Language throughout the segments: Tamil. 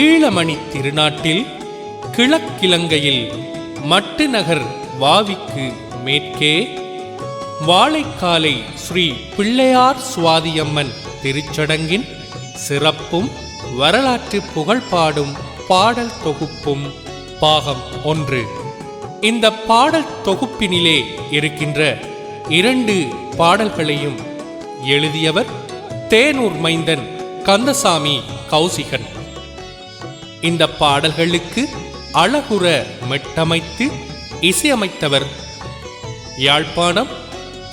ஈழமணி திருநாட்டில் கிழக்கிலங்கையில் மட்டுநகர் வாவிக்கு மேற்கே வாழைக்காலை ஸ்ரீ பிள்ளையார் சுவாதியம்மன் திருச்சடங்கின் சிறப்பும் வரலாற்று புகழ்பாடும் பாடல் தொகுப்பும் பாகம் 1. இந்த பாடல் தொகுப்பினிலே இருக்கின்ற 2 பாடல்களையும் எழுதியவர் தேனூர் மைந்தன் கந்தசாமி கௌசிகன். இந்த பாடல்களுக்கு அழகுற மெட்டமைத்து இசையமைத்தவர் யாழ்ப்பாணம்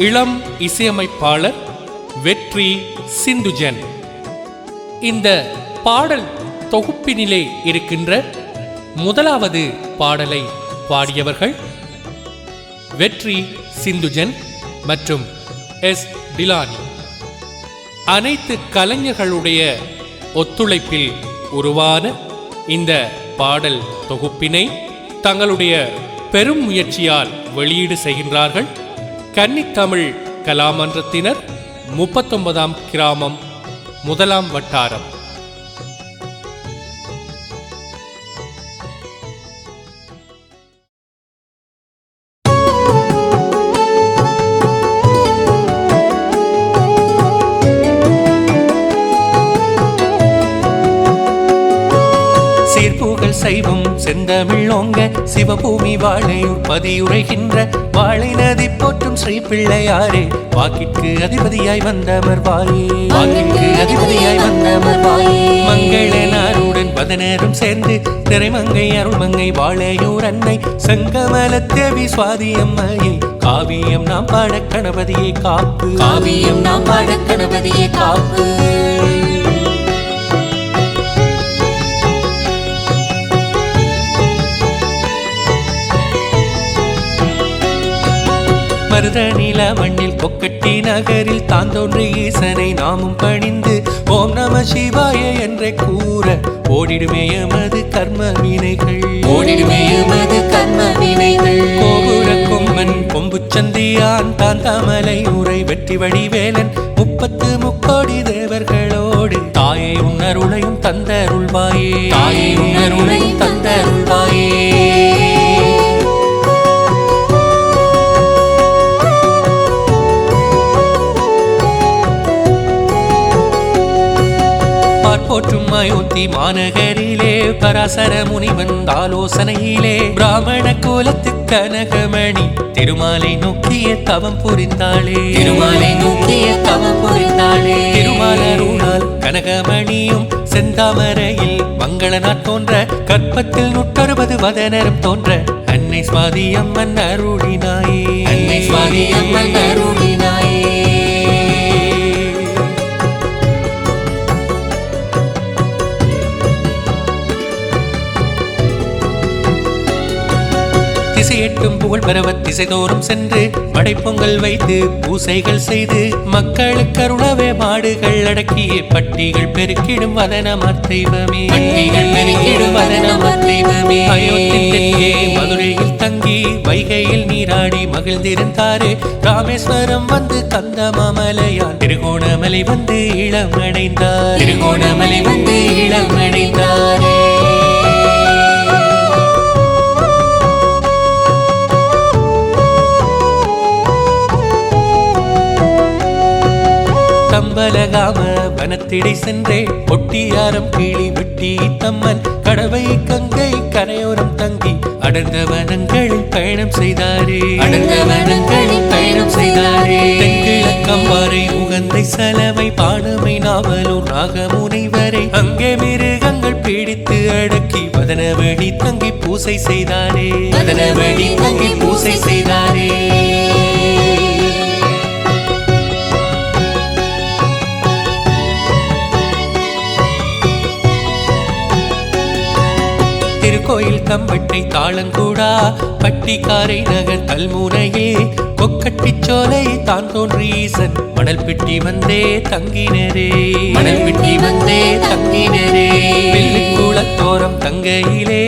இளம் இசையமைப்பாளர் வெற்றி சிந்துஜன். இந்த பாடல் தொகுப்பினிலே இருக்கின்ற முதலாவது பாடலை பாடியவர்கள் வெற்றி சிந்துஜன் மற்றும் எஸ். டிலானி. அனைத்து கலைஞர்களுடைய ஒத்துழைப்பில் உருவான இந்த பாடல் தொகுப்பினை தங்களுடைய பெரும் முயற்சியால் வெளியீடு செய்கின்றார்கள் கன்னித்தமிழ் கலாமன்றத்தினர் 39ஆம் கிராமம் 1ஆம் வட்டாரம். சைவம் செந்தமிழோங்க சிவபூமி வாழையூர் பதியுரைகின்ற வாழை நதி போற்றும் ஸ்ரீ பிள்ளையாரே வாக்கிற்கு அதிபதியாய் வந்தமர்வாயே வாக்கிற்கு அதிபதியாய் வந்தமர்வாயே மங்கள நாருடன் பதனரும் சேர்ந்து திரைமங்கை அருள்மங்கை வாழையூர் அன்னை செங்கமல தேவி சுவாதியம்மையை காவியம் நாம் பாட கணபதியை காப்பு காவியம் நாம் பாட கணபதியை காப்பு. மருத நில மண்ணில் கொக்கட்டி நகரில் தான் தோன்றி ஈசனை நாமும் பணிந்து ஓம் நம சிவாய என்றே கூற ஓடிடுமே எமது கர்ம வினைகள் ஓடிடுமே எமது கர்ம வினைகள். கோபுர கொம்பன் கொம்பு சந்தியான் தான் தாமலை உரை வெற்றி வடிவேலன் 30 தேவர்களோடு தாயை உன்னருளையும் தந்தருள்வாயே தாயை உன்னருளையும் தந்தருள்வாயே. போற்றும் அயோத்தி மாநகரிலே பராசர முனிவன் ஆலோசனையிலே பிராமண கோலத்து கனகமணி திருமாலை நோக்கிய தவம் புரிந்தாளே திருமாலை நோக்கிய தவம் புரிந்தாளே. திருமாலருளால் கனகமணியும் செந்தாமரையில் மங்களனார் தோன்ற கற்பத்தில் 160 வதனரும் தோன்ற அன்னை சுவாதியம்மன் அருளினாயே அன்னை சுவாதியம்மன் அருளினாயே. திசையெட்டும் புகழ் பரவ திசைதோறும் சென்று மடைப்பொங்கல் வைத்து பூசைகள் செய்து மக்களுக்கு அருளவே மாடுகள் அடக்கிய பட்டிகள் பெருக்கிடும் வதனமர் தெய்வமே பட்டிகள் பெருக்கிடும் வதனமர் தெய்வமே. அயோத்தியில் தெற்கே மதுரையில் தங்கி வைகையில் நீராடி மகிழ்ந்திருந்தாரே ராமேஸ்வரம் வந்து கந்த மாமலையால் திருகோணமலை வந்து இளமடைந்தார் திருகோணமலை வந்து இளமடைந்தாரே. தம்பலகாம வனத்திடை சென்றே பொட்டியாரம் கிளி வெட்டி தம்மன் கடவை கங்கை கரையோரம் தங்கி அடர்ந்த வனங்களில் பயணம் செய்தாரே அடர்ந்த வனங்களில் பயணம் செய்தாரே. தென்கிழக்கம்பாறை உகந்தை சலவை பாடமை நாவலூர் நாகமுனை வரை அங்கே மிருகங்கள் பீடித்து அடக்கி வதனவெளி தங்கி பூசை செய்தாரே வதனவெளி தங்கி பூசை செய்தாரே. திருக்கோயில் தம்பட்டை தாளங்கூடா பட்டிக்காரை நகர் கல்முனையே கொக்கட்டிச் சோலை தான் தோன்றி ஈசன் மணல் பிட்டி வந்தே தங்கினரே மணல் பிட்டி வந்தே தங்கினரே. வெள்ளிக்கூளத்தோரம் தங்கையிலே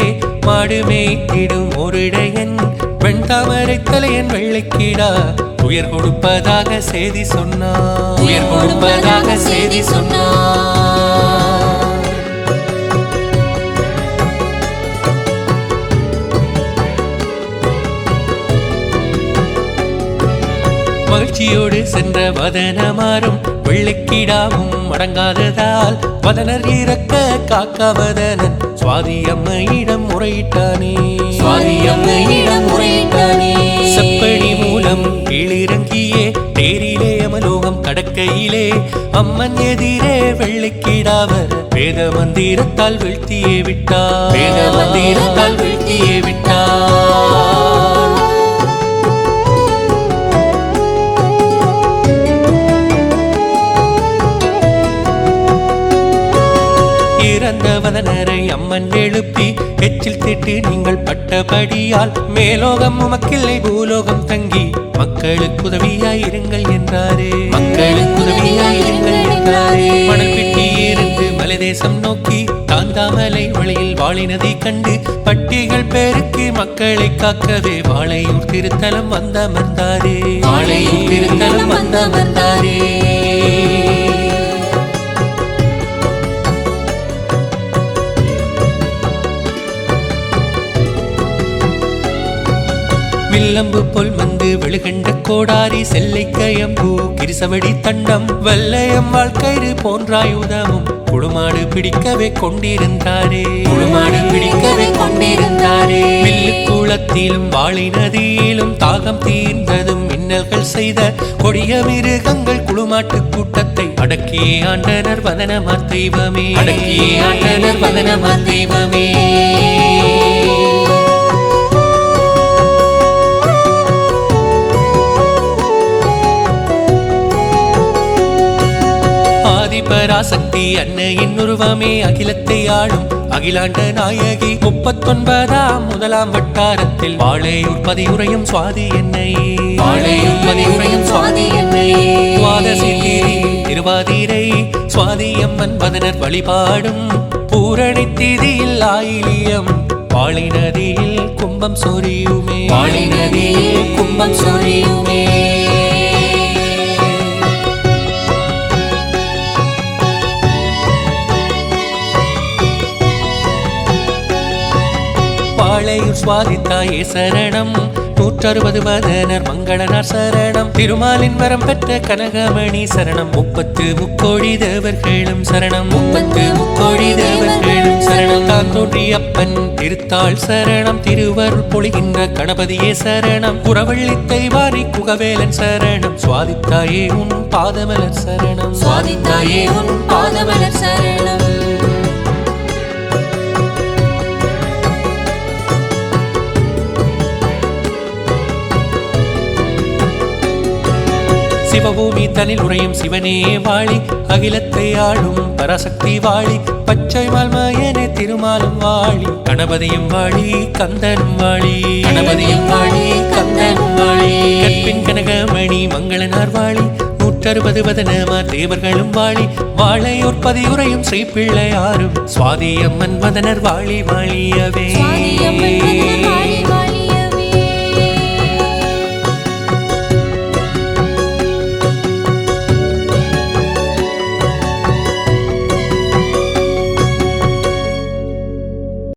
மாடு மேய்த்திடும் ஓரிடையன் வெண் தாமரை தலையன் வெள்ளைக்கீடா உயர் கொடுப்பதாக செய்தி சொன்னார் உயர் கொடுப்பதாக செய்தி சொன்னார். மகிழ்ச்சியோடு சென்ற வதனமாறும் வெள்ளைக்கிடாவும் அடங்காததால் வதனர் இறக்க காக்கவதனன் சுவாதி அம்மையிடம் முறையிட்டானே. செப்படி மூலம் கீழிறங்கியே தேரிலே அமலோகம் கடக்கையிலே அம்மன் எதிரே வெள்ளைக்கிடாவர் வேத மந்திரத்தால் வீழ்த்தியே விட்டார். இறந்த வதனரை அம்மன் எழுப்பி எச்சில் திட்டு நீங்கள் பட்டபடியால் மேலோகம் உமக்கில்லை பூலோகம் தங்கி மக்களுக்கு உதவியாயிருங்கள் என்றாரே. மணல் பெட்டி இருந்து மலைதேசம் நோக்கி தாந்தாமலை வழியில் வாழி நதி கண்டு பட்டிகள் பெருக்கி மக்களை காக்கவே வாழையூர் திருத்தலம் வந்தமர்ந்தாரே. வில்லம்பு போல் வந்து வெளுகண்ட கோடாரி செல்லை கயம்பு கிரிசவடி தண்டம் வெள்ளையம் வாழ்க்கை போன்றாயுதமும் குடுமாடு பிடிக்கவே கொண்டிருந்தாரே. வில்லு குளத்திலும் வாழி நதியிலும் தாகம் தீர்ந்ததும் மின்னல்கள் செய்த கொடிய மிருகங்கள் குளுமாட்டு கூட்டத்தை அடக்கியே ஆண்டனர் வதனமார் தெய்வமே. பராசக்தி அன்னையின் உருவமே அகிலத்தை ஆளும் அகிலாண்ட நாயகி 39ஆம் முதலாம் வட்டாரத்தில் வாழையூர் பதியுறையும் சுவாதி என்னையே. துவாதசி தேதி திருவாதிரை சுவாதி அம்மன் வதனர் வழிபாடும் பூரணி திதியில் ஆயிலியம் வாழி நதியில் கும்பம் சொரியுமே. வாழையூர் சுவாதித்தாயே சரணம் 160 வதனர் மங்களனார் சரணம் திருமாலின் வரம் பெற்ற கனகமணி சரணம் 30 முக்கோடி தேவர்களும் சரணம் தான் தோன்றியப்பன் திருத்தாள் சரணம் திருவருள் பொழிகின்ற கணபதியே சரணம் குறவள்ளி தெய்வாரி குகவேலன் சரணம் சுவாதித்தாயே உன் பாதமலர் சரணம். சிவபூமி தனில் உறையும் சிவனே வாழி அகிலத்தை ஆளும் பராசக்தி வாழி பச்சை மால்மயனே திருமாலும் வாழி கணபதியும் வாழி கந்தனும் வாழி கற்பின் கனகமணி மங்களனார் வாழி 160 வதனமார் தேவர்களும் வாழி வாழையூர் பதியுறையும் ஸ்ரீ பிள்ளையாரும் சுவாதி அம்மன் வதனர் வாழி வாழியவே.